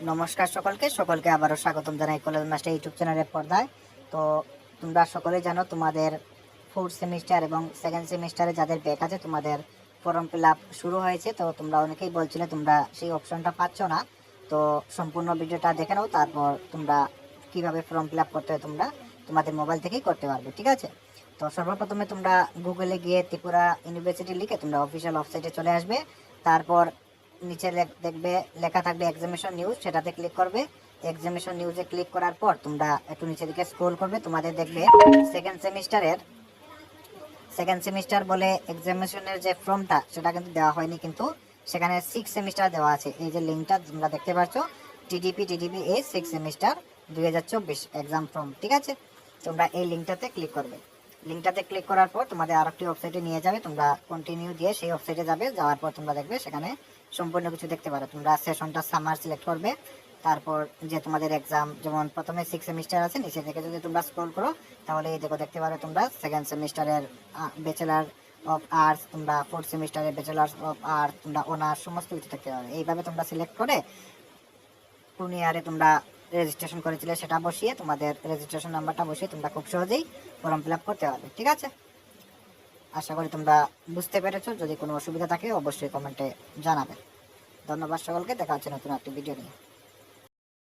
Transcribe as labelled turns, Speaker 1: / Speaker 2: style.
Speaker 1: নমস্কার সকলকে আবারও স্বাগতম জানাই কলেজ মাস্টার ইউটিউব চ্যানেলের পর্দায়। তো তোমরা সকলে জানো তোমাদের ফোর্থ সেমিস্টার এবং সেকেন্ড সেমিস্টারে যাদের ব্যাক আছে তোমাদের ফর্ম ফিল আপ শুরু হয়েছে। তো তোমরা অনেকেই বলছিলে তোমরা সেই অপশনটা পাচ্ছ না। তো সম্পূর্ণ ভিডিওটা দেখে নাও, তারপর তোমরা কিভাবে ফর্ম ফিল আপ করতে হয় তোমরা তোমাদের মোবাইল থেকেই করতে পারবে, ঠিক আছে? তো সর্বপ্রথমে তোমরা গুগলে গিয়ে ত্রিপুরা ইউনিভার্সিটি লিখে তোমরা অফিসিয়াল ওয়েবসাইটে চলে আসবে। তারপর নিচে দেখবে লেখা থাকবে এক্সামিনেশন নিউজ, সেটাতে ক্লিক করবে। এক্সামিনেশন নিউজে ক্লিক করার পর তোমরা একটু নিচের দিকে স্ক্রল করবে, তোমাদের দেখবে সেকেন্ড সেমিস্টার বলে এক্সামিনেশনের যে ফর্মটা সেটা কিন্তু দেওয়া হয়নি, কিন্তু সেখানে 6 সেমিস্টার দেওয়া আছে। এই যে লিঙ্কটা তোমরা দেখতে পাচ্ছ, টিডিপি এ 6 সেমিস্টার 2024 এক্সাম ফর্ম, ঠিক আছে? তোমরা এই লিঙ্কটাতে ক্লিক করবে। লিঙ্কটাতে ক্লিক করার পর তোমাদের আরেকটি ওয়েবসাইটে নিয়ে যাবে, তোমরা কন্টিনিউ দিয়ে সেই ওয়েবসাইটে যাবে। যাওয়ার পর তোমরা দেখবে সেখানে সম্পূর্ণ কিছু দেখতে পারো। তোমরা সেশনটা সামার সিলেক্ট করবে, তারপর যে তোমাদের এক্সাম, যেমন প্রথমে 6 সেমিস্টার আছে, নিচে থেকে যদি তোমরা স্ক্রল করো তাহলে এই দেখতে পারো তোমরা সেকেন্ড সেমিস্টারের ব্যাচেলার অফ আর্টস, তোমরা ফোর্থ সেমিস্টারের ব্যাচেলার অফ আর্টস, তোমরা অনার্স সমস্ত কিছু দেখতে পারো। এইভাবে তোমরা সিলেক্ট করে কোন ইয়ারে তোমরা রেজিস্ট্রেশন করেছিলে সেটা বসিয়ে, তোমাদের রেজিস্ট্রেশন নাম্বারটা বসিয়ে তোমরা খুব সহজেই ফর্ম ফিল আপ করতে পারবে, ঠিক আছে? আশা করি তোমরা বুঝতে পেরেছো। যদি কোনো অসুবিধা থাকে অবশ্যই কমেন্টে জানাবে। ধন্যবাদ সকলকে, দেখা হচ্ছে নতুন একটি ভিডিও নিয়ে।